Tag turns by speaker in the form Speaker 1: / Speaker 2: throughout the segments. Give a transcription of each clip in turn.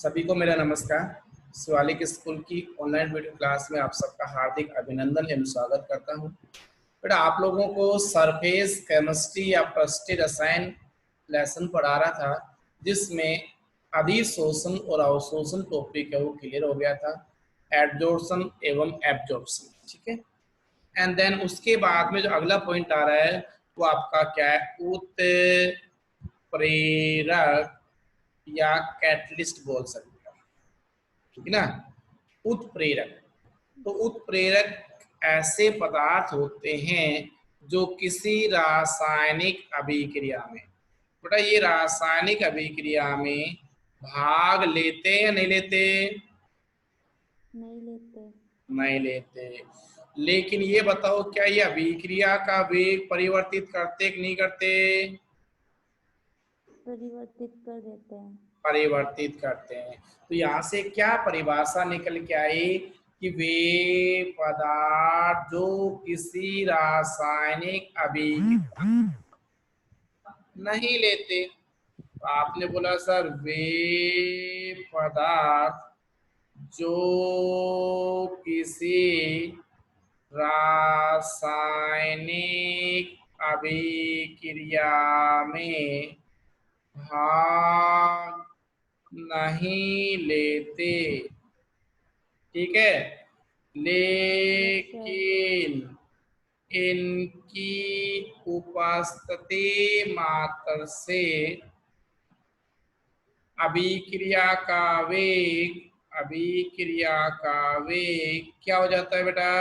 Speaker 1: सभी को मेरा नमस्कार। शिवालिक स्कूल की ऑनलाइन वीडियो क्लास में आप सबका हार्दिक अभिनंदन एवं स्वागत करता हूं। बेटा आप लोगों को सरफेस केमिस्ट्री या फर्स्ट रसायन लेसन पढ़ा रहा था, जिसमें अधिशोषण और अवशोषण टॉपिक है वो क्लियर हो गया था, एडजॉर्प्शन एवं एब्जॉर्प्शन। ठीक है। एंड देन उसके बाद में जो अगला पॉइंट आ रहा है वो आपका क्या है, उत्प्रेरक या कैटलिस्ट बोल सकते हैं, ठीक है ना। उत्प्रेरक, तो उत्प्रेरक ऐसे पदार्थ होते हैं जो किसी रासायनिक अभिक्रिया में, बेटा ये रासायनिक अभिक्रिया में भाग लेते हैं या नहीं लेते?
Speaker 2: नहीं लेते।
Speaker 1: नहीं लेते। लेकिन ये बताओ क्या ये अभिक्रिया का वेग परिवर्तित करते कि नहीं करते?
Speaker 2: परिवर्तित कर देते हैं।
Speaker 1: परिवर्तित करते हैं। तो यहाँ से क्या परिभाषा निकल के आई कि वे पदार्थ जो किसी रासायनिक अभिक्रिया नहीं लेते। तो आपने बोला सर वे पदार्थ जो किसी रासायनिक अभिक्रिया में भाग नहीं लेते, ठीक है, लेकिन इनकी उपस्थिति मात्र से अभिक्रिया का वेग क्या हो जाता है बेटा?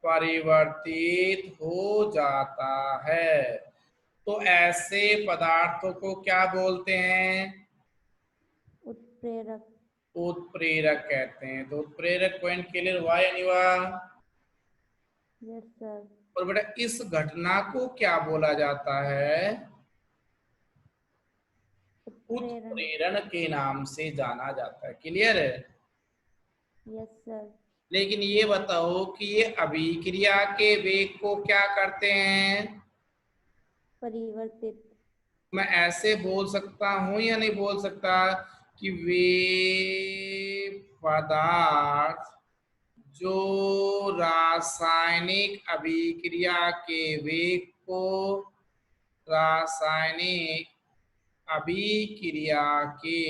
Speaker 1: परिवर्तित हो जाता है। तो ऐसे पदार्थों को क्या बोलते हैं?
Speaker 2: उत्प्रेरक।
Speaker 1: उत्प्रेरक कहते हैं। तो उत्प्रेरक पॉइंट क्लियर हुआ या नहीं हुआ?
Speaker 2: Yes sir.
Speaker 1: और बेटा इस घटना को क्या बोला जाता है? उत्प्रेरण के नाम से जाना जाता है। क्लियर है?
Speaker 2: Yes sir.
Speaker 1: लेकिन ये बताओ कि ये अभिक्रिया के वेग को क्या करते हैं?
Speaker 2: परिवर्तित।
Speaker 1: मैं ऐसे बोल सकता हूं या नहीं बोल सकता कि वे पदार्थ जो रासायनिक अभिक्रिया के वेग को रासायनिक अभिक्रिया के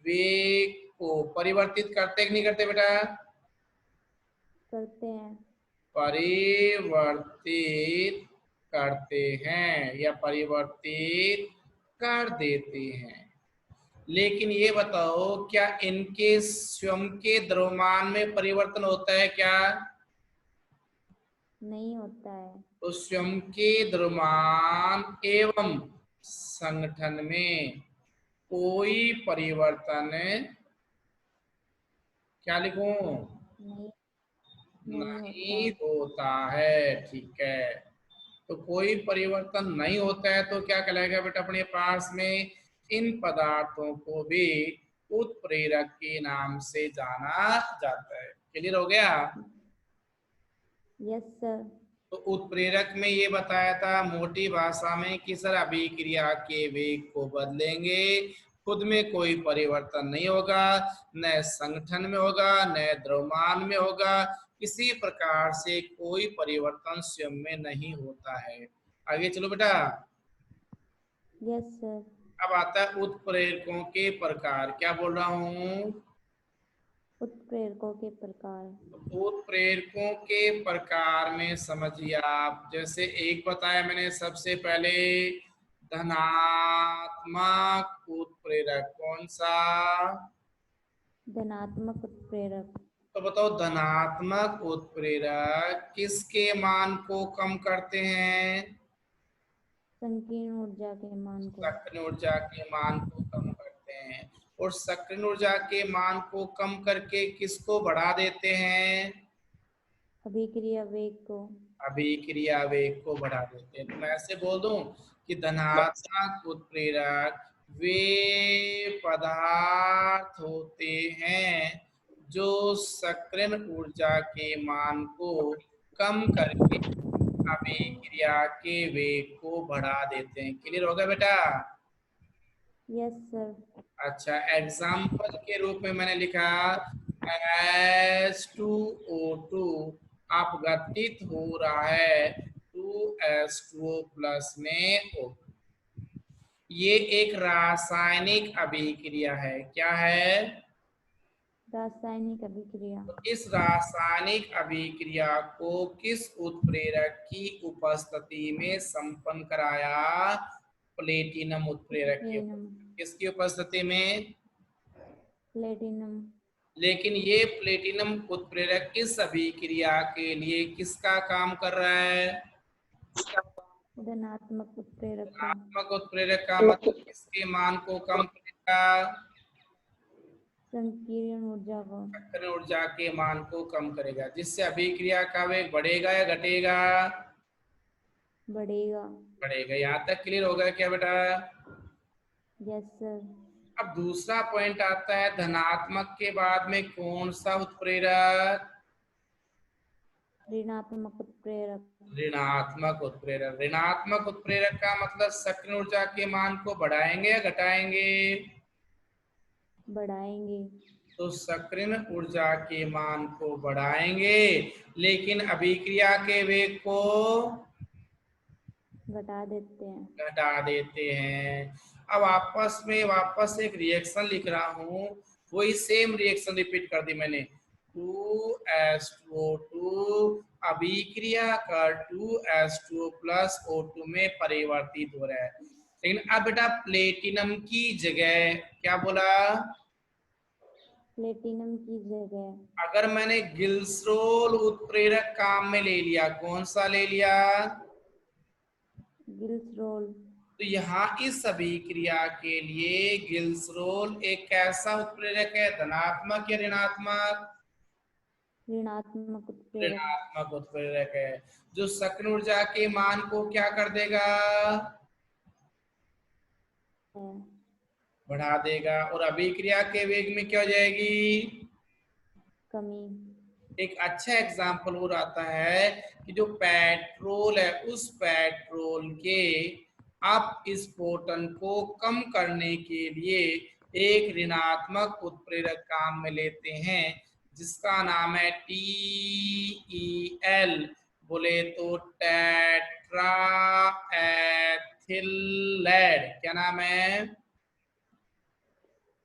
Speaker 1: वेग को परिवर्तित करते कि नहीं करते बेटा?
Speaker 2: करते हैं।
Speaker 1: परिवर्तित करते हैं या परिवर्तित कर देते हैं। लेकिन ये बताओ क्या इनके स्वयं के द्रव्यमान में परिवर्तन होता है क्या?
Speaker 2: नहीं होता है।
Speaker 1: तो स्वयं के द्रव्यमान एवं संगठन में कोई परिवर्तन, क्या लिखूं? नहीं होता है। ठीक है। तो कोई परिवर्तन नहीं होता है तो क्या कहलाएगा बेटा अपने पास में? इन पदार्थों को भी उत्प्रेरक के नाम से जाना जाता है। क्लियर हो गया?
Speaker 2: Yes sir.
Speaker 1: तो उत्प्रेरक में ये बताया था मोटी भाषा में कि सर अभिक्रिया के वेग को बदलेंगे, खुद में कोई परिवर्तन नहीं होगा, न संगठन में होगा न द्रव्यमान में होगा, किसी प्रकार से कोई परिवर्तन स्वयं में नहीं होता है। आगे चलो बेटा।
Speaker 2: Yes sir.
Speaker 1: अब आता है उत्प्रेरकों के प्रकार। क्या बोल रहा हूँ?
Speaker 2: उत्प्रेरकों के प्रकार।
Speaker 1: उत्प्रेरकों के प्रकार में समझिए आप, जैसे एक बताया मैंने सबसे पहले धनात्मक उत्प्रेरक। कौन सा?
Speaker 2: धनात्मक उत्प्रेरक।
Speaker 1: तो बताओ धनात्मक उत्प्रेरक किसके मान को कम करते हैं?
Speaker 2: संकीर्ण ऊर्जा के मान को।
Speaker 1: सक्रिय ऊर्जा के मान को कम करते हैं। और सक्रिय ऊर्जा के मान को कम करके किसको बढ़ा देते हैं?
Speaker 2: अभिक्रिया वेग को।
Speaker 1: अभिक्रिया वेग को बढ़ा देते हैं। तो मैं ऐसे बोल दूं कि धनात्मक उत्प्रेरक वे पदार्थ होते हैं जो सक्रिय ऊर्जा के मान को कम करके अभिक्रिया के वेग को बढ़ा देते हैं। क्लियर होगा बेटा?
Speaker 2: Yes sir.
Speaker 1: अच्छा, एग्जाम्पल के रूप में मैंने लिखा H2O2 अपघटित हो रहा है 2H2O प्लस में O। ये एक रासायनिक अभिक्रिया है। क्या है?
Speaker 2: रासायनिक अभिक्रिया।
Speaker 1: तो इस रासायनिक अभिक्रिया को किस उत्प्रेरक की उपस्थिति में संपन्न कराया? प्लेटिनम उत्प्रेरक की
Speaker 2: प्लेटिनम।
Speaker 1: किसकी उपस्थिति में?
Speaker 2: प्लेटिनम।
Speaker 1: लेकिन ये प्लेटिनम उत्प्रेरक इस अभिक्रिया के लिए किसका काम कर रहा है?
Speaker 2: धनात्मक उत्प्रेरक का।
Speaker 1: धनात्मक उत्प्रेरक का मतलब किसके मान को कम करेगा?
Speaker 2: संकीर्ण ऊर्जा को।
Speaker 1: सक्रिय ऊर्जा के मान को कम करेगा, जिससे अभिक्रिया का वेग बढ़ेगा या घटेगा?
Speaker 2: बढ़ेगा।
Speaker 1: बढ़ेगा। यहाँ तक क्लियर होगा क्या बेटा?
Speaker 2: Yes sir.
Speaker 1: अब दूसरा पॉइंट आता है, धनात्मक के बाद में कौन सा उत्प्रेरक?
Speaker 2: ऋणात्मक उत्प्रेरक।
Speaker 1: ऋणात्मक उत्प्रेरक। ऋणात्मक उत्प्रेरक का मतलब सक्रिय ऊर्जा के मान को बढ़ाएंगे या घटाएंगे?
Speaker 2: बढ़ाएंगे।
Speaker 1: तो सक्रिय ऊर्जा के मान को बढ़ाएंगे, लेकिन अभिक्रिया के वेग को
Speaker 2: घटा देते हैं।
Speaker 1: घटा देते हैं। अब आपस में वापस एक रिएक्शन लिख रहा हूं, वही सेम रिएक्शन रिपीट कर दी मैंने। 2H2O2 अभिक्रिया कर 2H2O प्लस O2 में परिवर्तित हो रहा है। लेकिन अब बेटा प्लेटिनम की जगह क्या बोला?
Speaker 2: प्लेटिनम की जगह
Speaker 1: अगर मैंने गिल्सरोल उत्प्रेरक काम में ले लिया, कौन सा ले लिया?
Speaker 2: गिल्सरोल।
Speaker 1: तो यहाँ इस अभिक्रिया के लिए गिल्सरोल एक कैसा उत्प्रेरक है? धनात्मक या ऋणात्मक?
Speaker 2: ऋणात्मक उत्प्रेरक
Speaker 1: ऋणात्मक उत्प्रेरक है, जो सक्रिय ऊर्जा के मान को क्या कर देगा?
Speaker 2: है।
Speaker 1: बढ़ा देगा। और अभिक्रिया के वेग में क्या हो जाएगी?
Speaker 2: कमी।
Speaker 1: एक अच्छा एग्जाम्पल और आता है कि जो पेट्रोल है, उस पेट्रोल के आप स्फोटन को कम करने के लिए एक ऋणात्मक उत्प्रेरक काम में लेते हैं, जिसका नाम है TEL, बोले तो टेट्रा एथिलेट। क्या नाम है?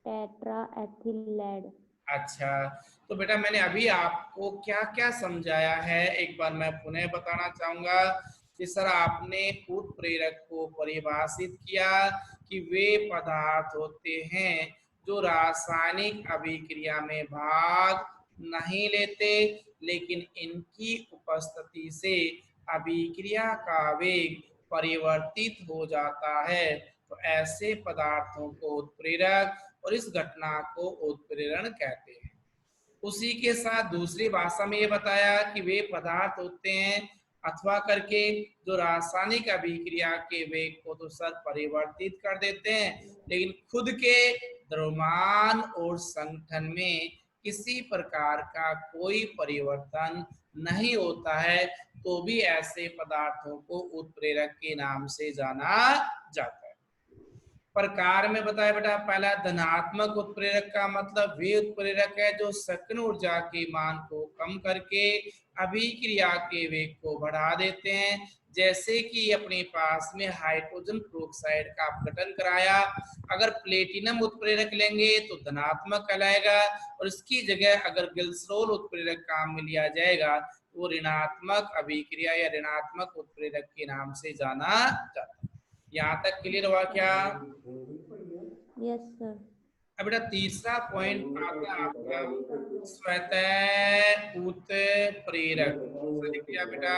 Speaker 2: टेट्रा एथिलेट।
Speaker 1: अच्छा, तो बेटा मैंने अभी आपको क्या क्या समझाया है एक बार मैं पुनः बताना चाहूंगा कि सर आपने उत्प्रेरक को परिभाषित किया कि वे पदार्थ होते हैं जो रासायनिक अभिक्रिया में भाग नहीं लेते, लेकिन इनकी उपस्थिति से अभिक्रिया का वेग परिवर्तित हो जाता है। तो ऐसे पदार्थों को उत्प्रेरक और इस घटना को उत्प्रेरण कहते हैं। उसी के साथ दूसरी भाषा में ये बताया कि वे पदार्थ होते हैं अथवा करके जो रासायनिक अभिक्रिया के वेग को तो सर परिवर्तित कर देते हैं, लेकिन खुद के द्रव्यमान और संगठन में किसी प्रकार का कोई परिवर्तन नहीं होता है, तो भी ऐसे पदार्थों को उत्प्रेरक के नाम से जाना जाता है। प्रकार में बताया बेटा, पहला धनात्मक उत्प्रेरक का मतलब वे उत्प्रेरक है जो सक्रिय ऊर्जा के मान को कम करके अभिक्रिया के वेग को बढ़ा देते हैं। जैसे कि अपने पास में हाइड्रोजन पेरोक्साइड का अपघटन कराया, अगर प्लेटिनम उत्प्रेरक लेंगे तो धनात्मक कहलाएगा, और इसकी जगह अगर गिल्सरोल उत्प्रेरक काम में लिया जाएगा तो ऋणात्मक अभिक्रिया या ऋणात्मक उत्प्रेरक के नाम से जाना जाता है। यहाँ तक क्लियर हुआ क्या?
Speaker 2: Yes sir.
Speaker 1: अब बेटा तीसरा पॉइंट आता है आपका स्वतः उत्प्रेरक। लिख लिया बेटा?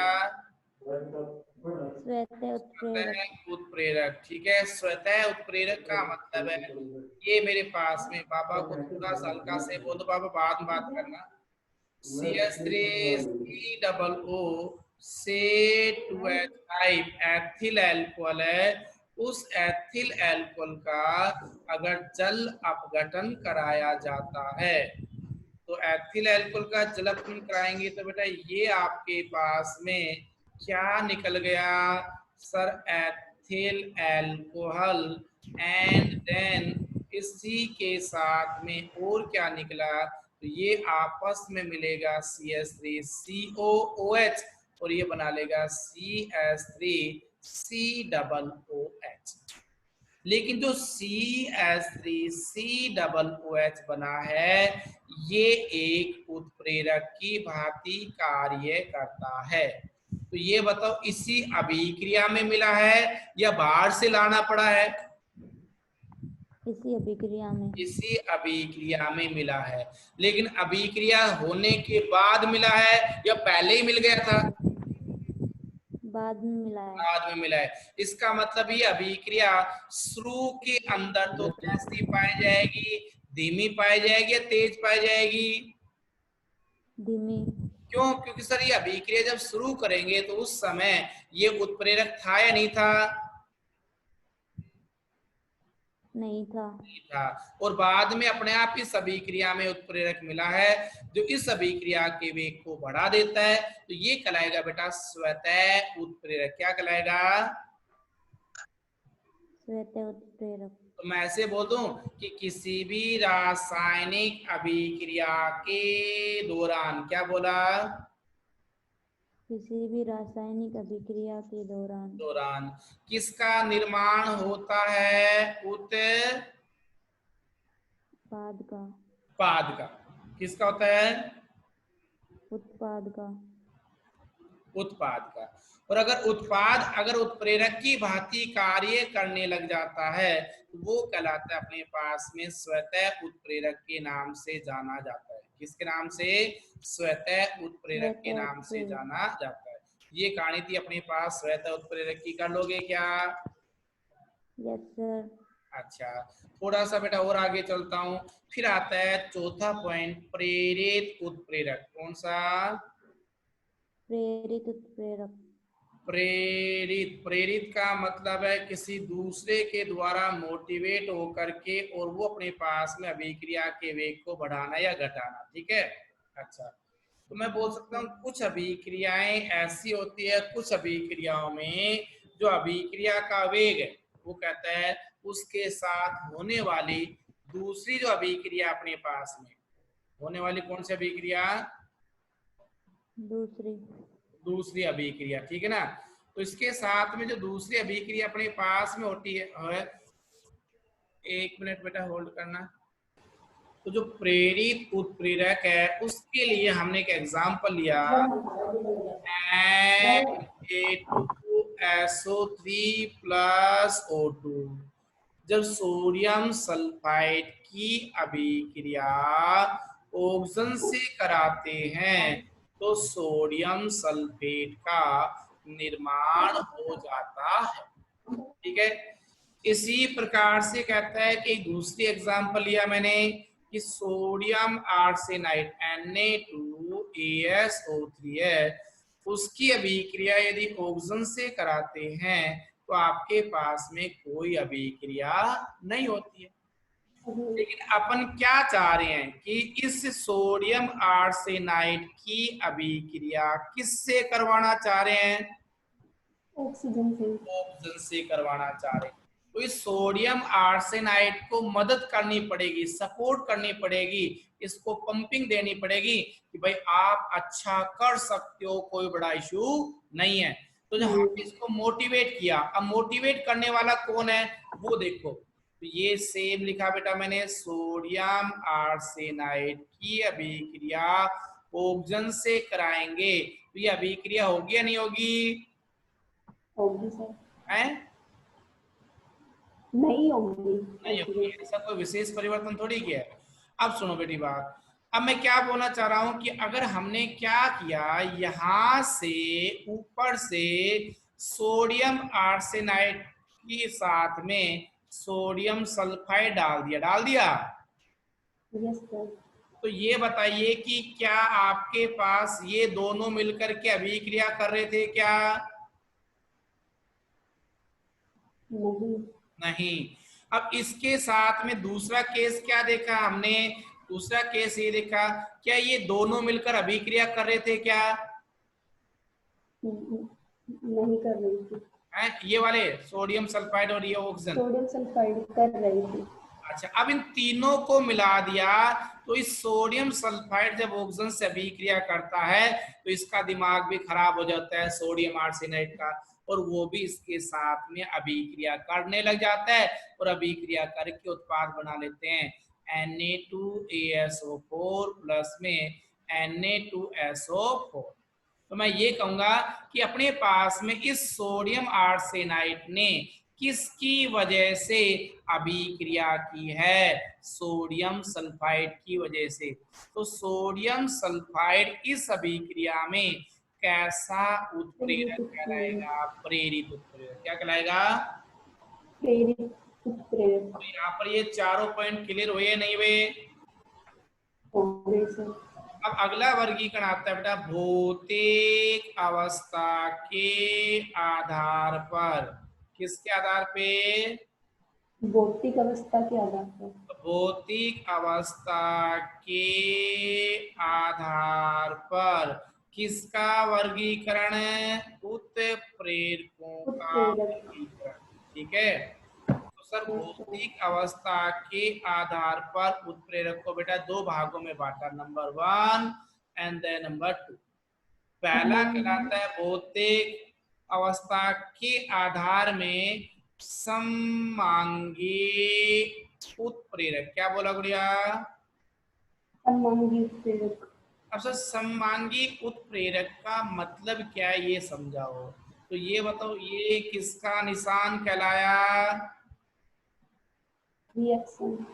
Speaker 2: स्वतः उत्प्रेरक।
Speaker 1: स्वतः उत्प्रेरक, ठीक है। स्वतः उत्प्रेरक का मतलब है, ये मेरे पास में पापा को थोड़ा सा हल्का से बोल दो, पापा बाद में बात करना। CH3COO से 2H5 एथिल अल्कोहल है। उस एथिल अल्कोहल का अगर जल अपघटन कराया जाता है, तो एथिल अल्कोहल का जल अपघटन कराएंगे तो बेटा ये आपके पास में क्या निकल गया? Sir ethyl alcohol and then इसी के साथ में और क्या निकला, तो ये आपस में मिलेगा CH3 COOH और ये बना लेगा CH3 COOH। लेकिन जो CH3 COOH बना है ये एक उत्प्रेरक की भांति कार्य करता है। तो ये बताओ इसी अभिक्रिया में मिला है या बाहर से लाना पड़ा है?
Speaker 2: इसी अभिक्रिया में।
Speaker 1: इसी अभिक्रिया में मिला है। लेकिन अभिक्रिया होने के बाद मिला है या पहले ही मिल गया था?
Speaker 2: बाद में मिला है।
Speaker 1: बाद में मिला है। इसका मतलब ये अभिक्रिया शुरू के अंदर तो कैसी पाई जाएगी, धीमी पाई जाएगी या तेज पाई जाएगी?
Speaker 2: धीमी।
Speaker 1: क्यों? क्योंकि सर ये अभिक्रिया जब शुरू करेंगे तो उस समय ये उत्प्रेरक था या नहीं था?
Speaker 2: नहीं था।
Speaker 1: नहीं था। और बाद में अपने आप इस अभिक्रिया में उत्प्रेरक मिला है जो इस अभिक्रिया के वेग को बढ़ा देता है। तो ये कहलाएगा बेटा स्वतः उत्प्रेरक। क्या कहलाएगा?
Speaker 2: स्वतः उत्प्रेरक।
Speaker 1: तो मैं ऐसे बोल दूं कि किसी भी रासायनिक अभिक्रिया के दौरान, क्या बोला?
Speaker 2: किसी भी रासायनिक अभिक्रिया के दौरान
Speaker 1: किसका निर्माण होता है?
Speaker 2: उत्पाद का।
Speaker 1: उत्पाद का। किसका होता है?
Speaker 2: उत्पाद का।
Speaker 1: उत्पाद का। और अगर उत्प्रेरक की भांति कार्य करने लग जाता है तो वो कहलाता है अपने पास में स्वतः उत्प्रेरक के नाम से जाना जाता है। किसके नाम से? स्वतः उत्प्रेरक के नाम से जाना जाता है। ये कहानी थी अपने पास स्वतः उत्प्रेरक की। कर लोगे क्या?
Speaker 2: Yes sir.
Speaker 1: अच्छा, थोड़ा सा बेटा और आगे चलता हूँ। फिर आता है चौथा पॉइंट, प्रेरित उत्प्रेरक। कौन सा?
Speaker 2: प्रेरित उत्प्रेरक।
Speaker 1: प्रेरित का मतलब है किसी दूसरे के द्वारा मोटिवेट होकर के और वो अपने पास में अभिक्रिया के वेग को बढ़ाना या घटाना। ठीक है। अच्छा, तो मैं बोल सकता हूँ कुछ अभिक्रियाएं ऐसी होती है, कुछ अभिक्रियाओं में जो अभिक्रिया का वेग है वो कहता है उसके साथ होने वाली दूसरी जो अभिक्रिया अपने पास में होने वाली, कौन सी अभिक्रिया? दूसरी अभिक्रिया। ठीक है ना। तो इसके साथ में जो दूसरी अभिक्रिया अपने पास में होती है, एक मिनट बेटा होल्ड करना। तो जो प्रेरित उत्प्रेरक है उसके लिए हमने एक एग्जांपल लिया, Na2SO3+O2। जब सोडियम सल्फाइड की अभिक्रिया ऑक्सीजन से कराते हैं तो सोडियम सल्फेट का निर्माण हो जाता है। ठीक है। इसी प्रकार से कहता है कि दूसरी एग्जांपल लिया मैंने कि सोडियम आर्सेनाइड Na2ASO3 है, उसकी अभिक्रिया यदि ऑक्सीजन से कराते हैं तो आपके पास में कोई अभिक्रिया नहीं होती है। लेकिन अपन क्या चाह रहे हैं कि इस सोडियम आर्सेनाइड की अभिक्रिया किससे करवाना चाह रहे हैं? ऑक्सीजन से करवाना चाह रहे हैं। तो इस सोडियम आर्सेनाइड को मदद करनी पड़ेगी, सपोर्ट करनी पड़ेगी, इसको पंपिंग देनी पड़ेगी कि भाई आप अच्छा कर सकते हो, कोई बड़ा इशू नहीं है। तो जब हमने इसको मोटिवेट किया, अब मोटिवेट करने वाला कौन है वो देखो। तो ये सेम लिखा बेटा मैंने, सोडियम आर्सेनाइड की अभिक्रिया ऑक्सीजन से कराएंगे तो ये अभिक्रिया होगी या नहीं होगी?
Speaker 3: होगी सर।
Speaker 1: है?
Speaker 3: नहीं होगी।
Speaker 1: नहीं होगी, ऐसा कोई विशेष परिवर्तन थोड़ी किया है। अब सुनो बेटी बात, अब मैं क्या बोलना चाह रहा हूं कि अगर हमने क्या किया, यहां से ऊपर से सोडियम आर्सेनाइड के साथ में सोडियम सल्फाइड डाल दिया।
Speaker 3: Yes sir.
Speaker 1: तो ये बताइए कि क्या आपके पास ये दोनों मिलकर के अभिक्रिया कर रहे थे क्या?
Speaker 3: नहीं।
Speaker 1: नहीं। अब इसके साथ में दूसरा केस क्या देखा हमने? दूसरा केस ये देखा, क्या ये दोनों मिलकर अभिक्रिया कर रहे थे क्या?
Speaker 3: नहीं कर रही थी।
Speaker 1: ये वाले सोडियम सल्फाइड और ये ऑक्सीजन।
Speaker 3: सोडियम सल्फाइड कर रही थी।
Speaker 1: अच्छा, अब इन तीनों को मिला दिया तो इस सोडियम सल्फाइड जब ऑक्सीजन से अभिक्रिया करता है तो इसका दिमाग भी खराब हो जाता है सोडियम आर्सेनाइड का, और वो भी इसके साथ में अभिक्रिया करने लग जाता है और अभिक्रिया करके उत्पाद बना लेते हैं Na2ASO4 प्लस में Na2SO4। तो मैं ये कहूंगा कि अपने पास में इस सोडियम आर्सेनाइड ने किसकी वजह से अभिक्रिया की है? सोडियम सल्फाइड की वजह से। तो सोडियम सल्फाइड इस अभिक्रिया में कैसा उत्प्रेरक कहलाएगा? प्रेरित उत्प्रेरक। क्या कहलाएगा?
Speaker 3: प्रेरित उत्प्रेरक।
Speaker 1: तो यहाँ पर ये चारों पॉइंट क्लियर हुए नहीं हुए?
Speaker 3: हो गए सर।
Speaker 1: अब अगला वर्गीकरण आता है बेटा भौतिक अवस्था के आधार पर। किसके आधार पे?
Speaker 3: भौतिक अवस्था के आधार पर।
Speaker 1: भौतिक अवस्था के आधार पर किसका वर्गीकरण? उत्प्रेरकों का
Speaker 3: उत्प्रेरक।
Speaker 1: वर्गीकरण। ठीक है, तो सर भौतिक अवस्था के आधार पर उत्प्रेरक को बेटा दो भागों में बांटा, नंबर 1 एंड देन नंबर 2। पहला कहलाता है भौतिक अवस्था के आधार में सममांगी उत्प्रेरक। क्या बोला गुड़िया?
Speaker 3: सममांगी उत्प्रेरक।
Speaker 1: अब सर सममांगी उत्प्रेरक का मतलब क्या है ये समझाओ। तो ये बताओ, ये किसका निशान कहलाया?
Speaker 3: रिएक्शन।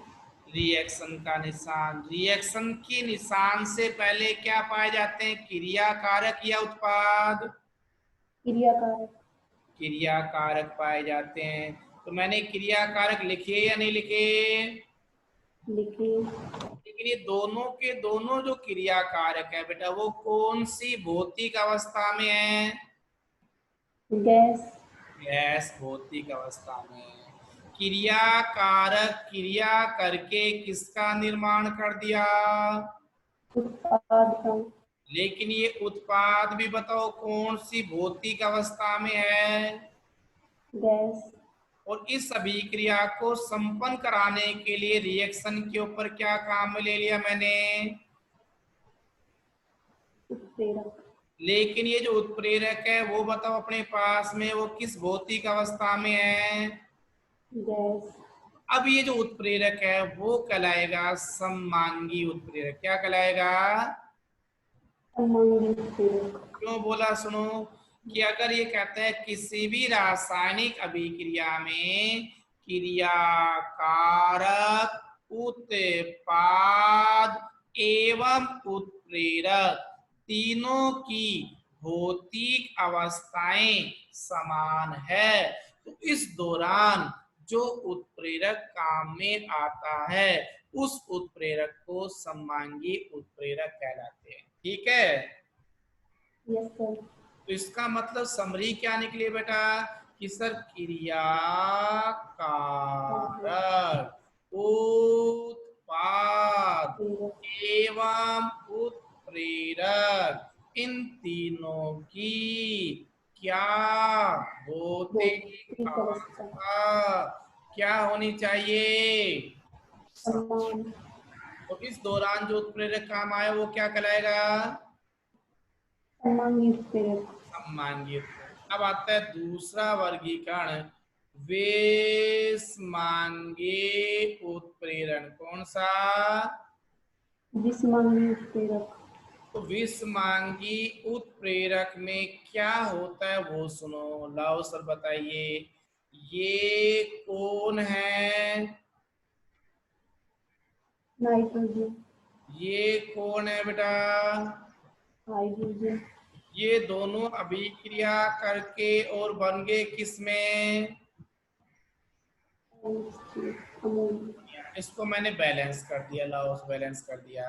Speaker 1: रिएक्शन का निशान। रिएक्शन के निशान से पहले क्या पाए जाते हैं? क्रिया कारक या उत्पाद?
Speaker 3: क्रियाकारक।
Speaker 1: क्रिया कारक पाए जाते हैं। तो मैंने क्रिया कारक लिखे या नहीं लिखे?
Speaker 3: लिखे।
Speaker 1: लेकिन ये दोनों के दोनों जो क्रिया कारक है बेटा वो कौन सी भौतिक अवस्था में है?
Speaker 3: गैस।
Speaker 1: गैस भौतिक अवस्था में है। क्रिया कारक क्रिया करके किसका निर्माण कर दिया?
Speaker 3: उत्पाद का।
Speaker 1: लेकिन ये उत्पाद भी बताओ कौन सी भौतिक अवस्था में है?
Speaker 3: गैस।
Speaker 1: और इस अभिक्रिया को संपन्न कराने के लिए रिएक्शन के ऊपर क्या काम में ले लिया मैंने?
Speaker 3: उत्प्रेरक।
Speaker 1: लेकिन ये जो उत्प्रेरक है वो बताओ अपने पास में वो किस भौतिक अवस्था में है?
Speaker 3: गैस।
Speaker 1: अब ये जो उत्प्रेरक है वो कहलाएगा सममांगी उत्प्रेरक। क्या कहलाएगा?
Speaker 3: सममांगी उत्प्रेरक।
Speaker 1: क्यों बोला सुनो, कि अगर ये कहते हैं किसी भी रासायनिक अभिक्रिया में क्रिया कारक उत्पाद एवं उत्प्रेरक तीनों की भौतिक अवस्थाएं समान है तो इस दौरान जो उत्प्रेरक काम में आता है उस उत्प्रेरक को सममांगी उत्प्रेरक कहलाते हैं। ठीक है,
Speaker 3: यस सर।
Speaker 1: तो इसका मतलब समरी क्या निकली बेटा? कि सर क्रिया कारक उत्पाद एवं उत्प्रेरक इन तीनों की क्या भौतिक अवस्था क्या होनी चाहिए?
Speaker 3: समान।
Speaker 1: तो इस दौरान जो उत्प्रेरक काम आए वो क्या कहलाएगा?
Speaker 3: सममांगी उत्प्रेरक।
Speaker 1: सममांगी उत्प्रेरक। अब आता है दूसरा वर्गीकरण विषमांगी उत्प्रेरण। कौन सा?
Speaker 3: विषमांगी उत्प्रेरक।
Speaker 1: तो विषमांगी उत्प्रेरक में क्या होता है वो सुनो। लाओ सर बताइए, ये कौन है?
Speaker 3: नाइट्रोजन।
Speaker 1: ये कौन है बेटा?
Speaker 3: हाइड्रोजन।
Speaker 1: ये दोनों अभिक्रिया करके और बन गए किसमें?
Speaker 3: अमोनिया।
Speaker 1: इसको मैंने बैलेंस कर दिया, लाओस बैलेंस कर दिया।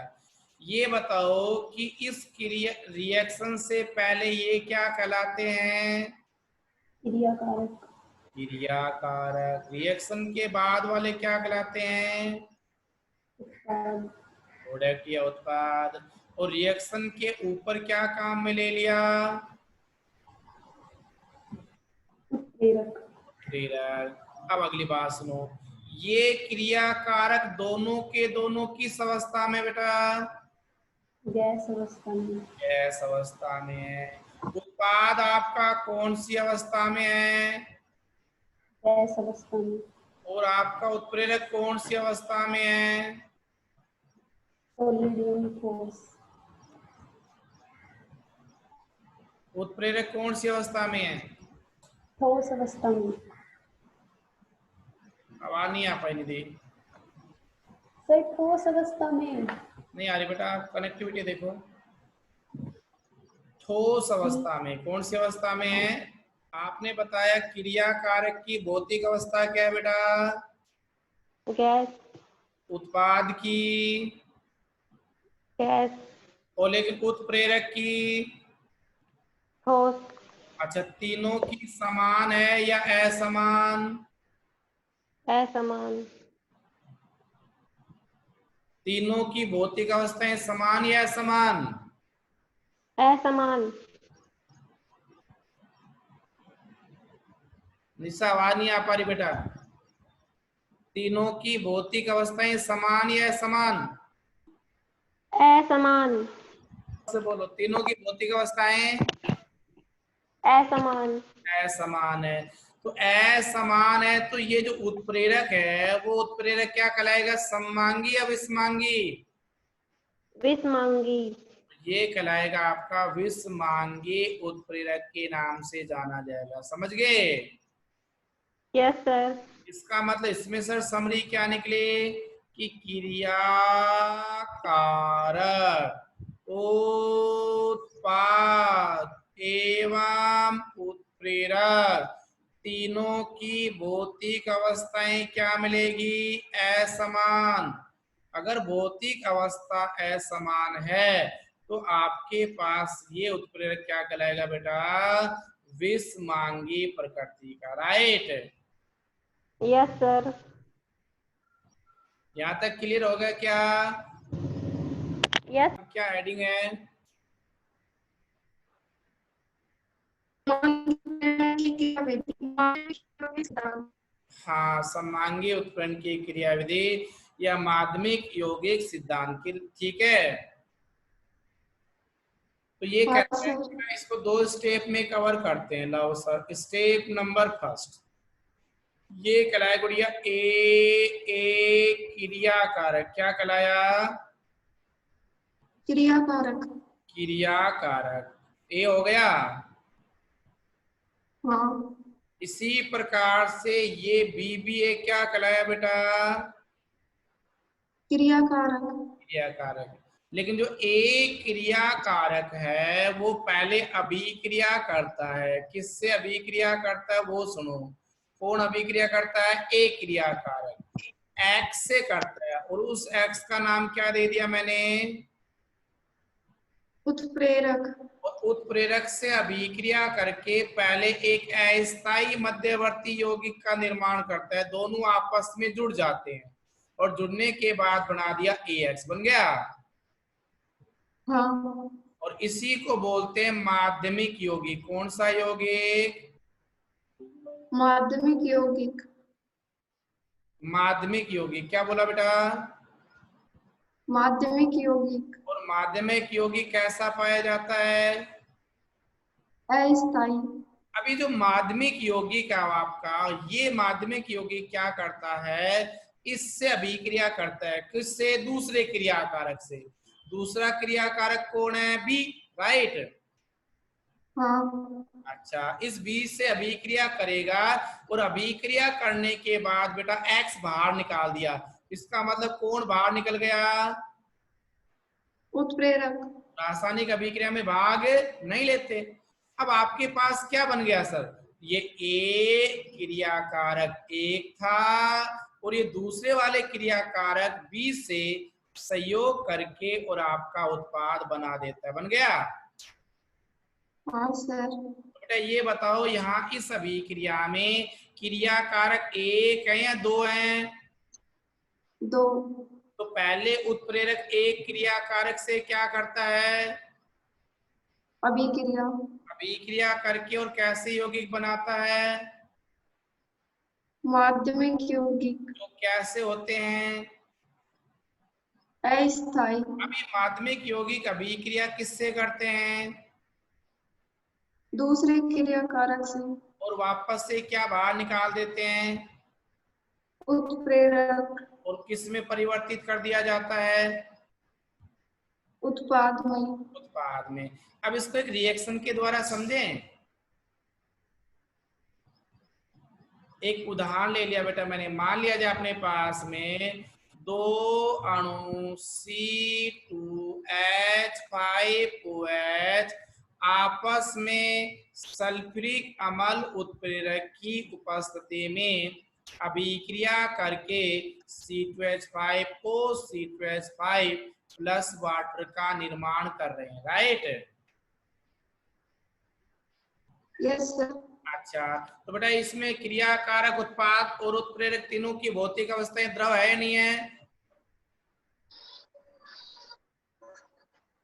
Speaker 1: ये बताओ कि इस क्रिया रिएक्शन से पहले ये क्या कहलाते हैं?
Speaker 3: क्रियाकारक।
Speaker 1: क्रियाकारक। रिएक्शन के बाद वाले क्या कहलाते हैं?
Speaker 3: उत्पाद।
Speaker 1: प्रोडक्ट या उत्पाद। और रिएक्शन के ऊपर क्या काम में ले लिया?
Speaker 3: प्रेरक।
Speaker 1: प्रेरक। अब अगली बात सुनो, ये क्रिया कारक दोनों के दोनों किस अवस्था में बेटा?
Speaker 3: गैस अवस्था में।
Speaker 1: गैस अवस्था में है। उत्पाद आपका कौन सी अवस्था में है?
Speaker 3: गैस अवस्था में।
Speaker 1: और आपका उत्प्रेरक कौन सी अवस्था में है?
Speaker 3: सॉलिड यानी ठोस।
Speaker 1: उत्प्रेरक कौन सी अवस्था में है?
Speaker 3: ठोस अवस्था में।
Speaker 1: आवाज नहीं आ पाई निधि।
Speaker 3: सर ठोस अवस्था में।
Speaker 1: नहीं आ रही बेटा, कनेक्टिविटी देखो। ठोस अवस्था में। कौन सी अवस्था में है? आपने बताया क्रिया कारक की भौतिक अवस्था क्या है बेटा?
Speaker 2: गैस।
Speaker 1: उत्पाद की?
Speaker 2: गैस।
Speaker 1: और लेकिन उत्प्रेरक की?
Speaker 2: ठोस।
Speaker 1: अच्छा, तीनों की समान है या असमान?
Speaker 2: असमान।
Speaker 1: तीनों की भौतिक अवस्थाएं समान या असमान?
Speaker 2: असमान।
Speaker 1: निशा आवाज नहीं आ पा रही बेटा। तीनों की भौतिक अवस्थाएं समान या असमान?
Speaker 2: असमान।
Speaker 1: से बोलो, तीनों की भौतिक अवस्थाएं
Speaker 2: असमान।
Speaker 1: असमान है। तो असमान है तो ये जो उत्प्रेरक है वो उत्प्रेरक क्या कहलाएगा? सममांगी या विषमांगी?
Speaker 2: विषमांगी।
Speaker 1: ये कहलाएगा आपका विषमांगी उत्प्रेरक के नाम से जाना जाएगा। समझ गए?
Speaker 2: Yes sir.
Speaker 1: इसका मतलब इसमें सर समरी क्या निकले कि क्रिया कारक उत्पाद एवं उत्प्रेरक तीनों की भौतिक अवस्थाएं क्या मिलेगी? असमान। अगर भौतिक अवस्था असमान है तो आपके पास ये उत्प्रेरक क्या कहलाएगा बेटा? विषमांगी प्रकृति का। राइट?
Speaker 2: Yes sir.
Speaker 1: यहाँ तक क्लियर हो गया क्या?
Speaker 2: यस।
Speaker 1: क्या हेडिंग है? हाँ, सममांगी उत्पन्न की क्रियाविधि या माध्यमिक यौगिक सिद्धांत की। ठीक है, तो ये कहते हैं कि इसको दो स्टेप में कवर करते हैं। लाओ सर, स्टेप नंबर फर्स्ट ये कहलाया गुड़िया ए क्रिया कारक। क्या कहलाया?
Speaker 3: क्रिया कारक।
Speaker 1: क्रिया कारक ए हो गया।
Speaker 3: हाँ।
Speaker 1: इसी प्रकार से ये बीबीए क्या कहलाया बेटा?
Speaker 3: क्रिया कारक।
Speaker 1: क्रिया कारक। लेकिन जो एक क्रिया कारक है वो पहले अभिक्रिया करता है। किससे अभिक्रिया करता है वो सुनो। कौन अभिक्रिया करता है? एक क्रिया कारक एक्स से करता है। और उस एक्स का नाम क्या दे दिया मैंने?
Speaker 3: उत्प्रेरक।
Speaker 1: और उत्प्रेरक से अभिक्रिया करके पहले एक अस्थायी मध्यवर्ती यौगिक का निर्माण करता है। दोनों आपस में जुड़ जाते हैं और जुड़ने के बाद बना दिया AX बन गया।
Speaker 3: हाँ।
Speaker 1: और इसी को बोलते हैं माध्यमिक यौगिक। कौन सा यौगिक?
Speaker 3: माध्यमिक यौगिक।
Speaker 1: माध्यमिक यौगिक। क्या बोला बेटा?
Speaker 3: माध्यमिक यौगिक।
Speaker 1: और माध्यमिक यौगिक कैसा पाया जाता है?
Speaker 3: अस्थायी।
Speaker 1: अभी जो माध्यमिक यौगिक है आपका, ये माध्यमिक यौगिक क्या करता है? इससे अभिक्रिया करता है। किससे? दूसरे क्रियाकारक से। दूसरा क्रियाकारक कौन है? बी। राइट?
Speaker 3: हाँ।
Speaker 1: अच्छा, इस बी से अभिक्रिया करेगा और अभिक्रिया करने के बाद बेटा एक्स बाहर निकाल दिया। इसका मतलब कौन बाहर निकल गया?
Speaker 3: उत्प्रेरक।
Speaker 1: रासायनिक अभिक्रिया में भाग नहीं लेते। अब आपके पास क्या बन गया सर? ये ए क्रियाकारक एक था और ये दूसरे वाले क्रियाकारक बी से सहयोग करके और आपका उत्पाद बना देता है। बन गया?
Speaker 3: हाँ सर।
Speaker 1: बेटा ये बताओ, यहाँ इस अभिक्रिया में क्रियाकारक एक है या दो हैं?
Speaker 3: दो।
Speaker 1: तो पहले उत्प्रेरक एक क्रियाकारक से क्या करता है?
Speaker 3: अभिक्रिया।
Speaker 1: अभिक्रिया करके और कैसे यौगिक बनाता है?
Speaker 4: माध्यमिक यौगिक
Speaker 1: जो कैसे होते हैं?
Speaker 4: अस्थायी
Speaker 1: अभी माध्यमिक यौगिक अभिक्रिया किससे करते हैं?
Speaker 4: दूसरे क्रियाकारक से
Speaker 1: और वापस से क्या बाहर निकाल देते हैं?
Speaker 4: उत्प्रेरक
Speaker 1: और किस में परिवर्तित कर दिया जाता है?
Speaker 4: उत्पाद में
Speaker 1: उत्पाद में। अब इसको एक रिएक्शन के द्वारा समझें। एक उदाहरण ले लिया बेटा मैंने, मान लिया जाए अपने पास में दो अणु C2H5OH आपस में सल्फ्यूरिक अम्ल उत्प्रेरक की उपस्थिति में अभिक्रिया करके C2H5O C2H5 प्लस वाटर का निर्माण कर रहे हैं, राइट?
Speaker 4: Yes sir.
Speaker 1: अच्छा, तो बेटा इसमें क्रियाकारक, उत्पाद और उत्प्रेरक तीनों की भौतिक अवस्थाएं द्रव है नहीं है?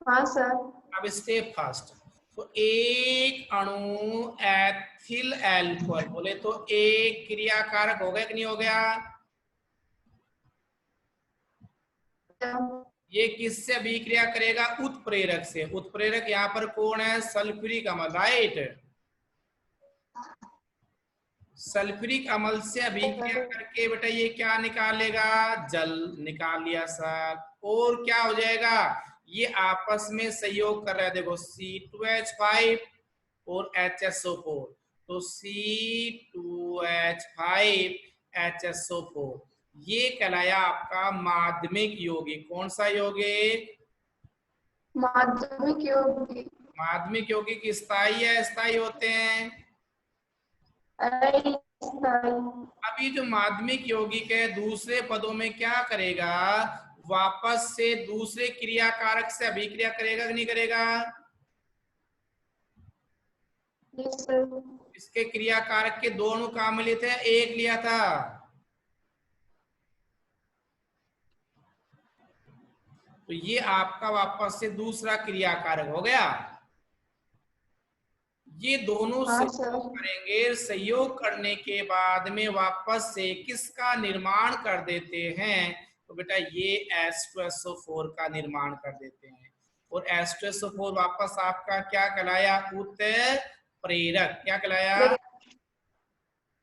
Speaker 4: हाँ सर।
Speaker 1: अब स्टेप फर्स्ट, तो एक अणु एथिल अल्कोहल बोले तो एक क्रियाकारक हो गया कि नहीं हो गया? ये किससे अभिक्रिया करेगा? उत्प्रेरक से। उत्प्रेरक यहाँ पर कौन है? सल्फ्यूरिक अम्ल, राइट? सल्फ्यूरिक अम्ल से अभिक्रिया करके बेटा ये क्या निकालेगा? जल निकाल लिया सर। और क्या हो जाएगा? ये आपस में सहयोग कर रहा है, देखो C2H5 और HSO4, तो C2H5HSO4 ये कहलाया आपका माध्यमिक यौगिक। कौन सा यौगिक?
Speaker 4: माध्यमिक यौगिक
Speaker 1: माध्यमिक यौगिक स्थायी या अस्थायी होते हैं?
Speaker 4: अस्थायी।
Speaker 1: अभी जो माध्यमिक यौगिक है दूसरे पदों में क्या करेगा? वापस से दूसरे क्रियाकारक से अभिक्रिया करेगा कि नहीं करेगा?
Speaker 4: Yes sir.
Speaker 1: इसके क्रियाकारक के दो अणु कहाँ मिले थे? एक लिया था। तो ये आपका वापस से दूसरा क्रियाकारक हो गया। ये दोनों सहयोग करेंगे, सहयोग करने के बाद में वापस से किसका निर्माण कर देते हैं? तो बेटा ये H2SO4 का निर्माण कर देते हैं। और H2SO4 वापस आपका क्या कहलाया? उत्प्रेरक। क्या कहलाया?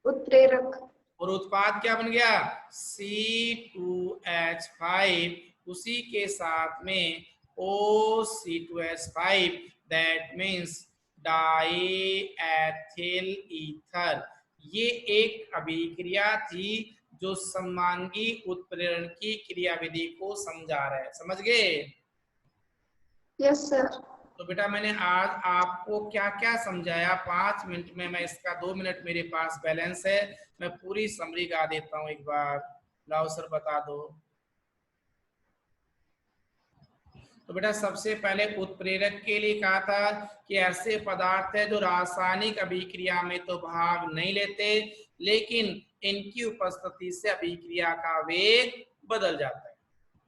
Speaker 4: उत्प्रेरक।
Speaker 1: और उत्पाद क्या बन गया? C2H5, उसी के साथ में OC2H5, that means diethyl ether. ये एक अभिक्रिया थी जो समांगी उत्प्रेरण की क्रियाविधि को समझा रहा है। समझ गए?
Speaker 4: Yes sir.
Speaker 1: तो बेटा मैंने आज आपको क्या क्या समझाया? 5 मिनट में मैं इसका 2 मिनट मेरे पास बैलेंस है, मैं पूरी समरी गा देता हूं एक बार। लाओ सर बता दो। तो बेटा सबसे पहले उत्प्रेरक के लिए कहा था कि ऐसे पदार्थ है जो रासायनिक अभिक्रिया में तो भाग नहीं लेते, लेकिन इनकी उपस्थिति से अभिक्रिया का वेग बदल जाता है।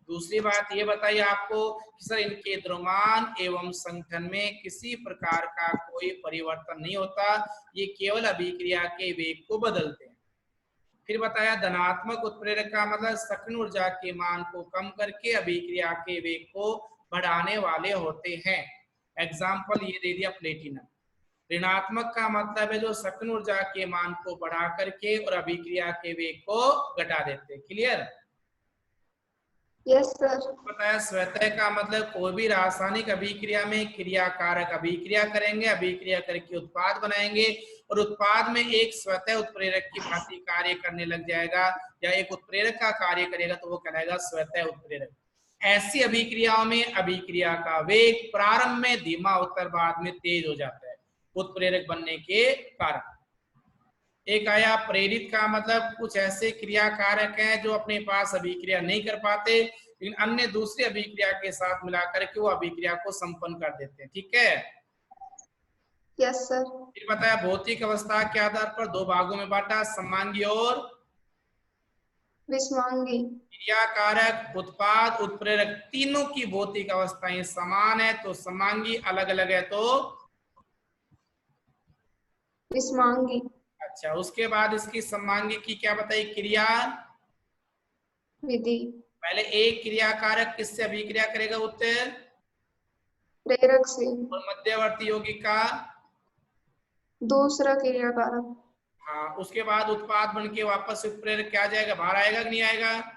Speaker 1: दूसरी बात ये बताइए आपको कि सर इनके द्रव्यमान एवं संगठन में किसी प्रकार का कोई परिवर्तन नहीं होता, ये केवल अभिक्रिया के वेग को बदलते हैं। फिर बताया धनात्मक उत्प्रेरक का मतलब सक्रिय ऊर्जा के मान को कम करके अभिक्रिया के वेग को बढ़ाने वाले होते हैं। एग्जाम्पल ये दे दिया प्लेटिनम। ऋणात्मक का मतलब है जो सक्रिय ऊर्जा के मान को बढ़ा करके और अभिक्रिया के वेग को घटा देते हैं। क्लियर?
Speaker 4: Yes sir.
Speaker 1: बताया स्वतः का मतलब कोई भी रासायनिक अभिक्रिया में क्रियाकारक अभिक्रिया करेंगे, अभिक्रिया करके उत्पाद बनाएंगे और उत्पाद में एक स्वतः उत्प्रेरक की भांति कार्य करने लग जाएगा या एक उत्प्रेरक का कार्य करेगा तो वो कहलाएगा स्वतः उत्प्रेरक। ऐसी अभिक्रियाओं में अभिक्रिया का वेग प्रारंभ में धीमा होकर बाद में तेज हो जाता है उत्प्रेरक बनने के कारण। एक आया प्रेरित का मतलब कुछ ऐसे क्रियाकारक हैं जो अपने पास अभिक्रिया नहीं कर पाते लेकिन अन्य दूसरी अभिक्रिया के साथ मिलाकर के वो अभिक्रिया को संपन्न कर देते हैं। ठीक है?
Speaker 4: Yes sir.
Speaker 1: फिर बताया भौतिक अवस्था के आधार पर दो भागों में बांटा, समांगी और
Speaker 4: विषमांगी।
Speaker 1: क्रियाकारक, उत्पाद, उत्प्रेरक तीनों की भौतिक अवस्थाएं समान है तो समांगी, अलग अलग है तो
Speaker 4: विषमांगी।
Speaker 1: अच्छा, उसके बाद इसकी समांगी की क्या बताई? क्रिया
Speaker 4: विधि।
Speaker 1: पहले एक क्रिया कारक किससे अभिक्रिया करेगा? उत्तर
Speaker 4: प्रेरक से।
Speaker 1: और मध्यवर्ती यौगिक का
Speaker 4: दूसरा क्रियाकारक।
Speaker 1: हाँ, उसके बाद उत्पाद बन के वापस से उत्प्रेरक क्या आ जाएगा? बाहर आएगा कि नहीं आएगा?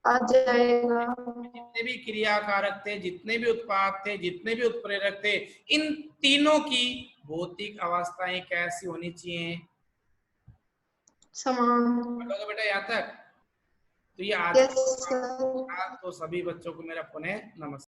Speaker 4: आ जाएगा।
Speaker 1: जितने भी क्रिया कारक थे, जितने भी उत्पाद थे, जितने भी उत्प्रेरक थे, इन तीनों की भौतिक अवस्थाएं कैसी होनी चाहिए?
Speaker 4: समान।
Speaker 1: बताओगे बेटा यहाँ तक? तो ये आज
Speaker 4: यस सर।
Speaker 1: तो सभी बच्चों को मेरा पुनः नमस्कार।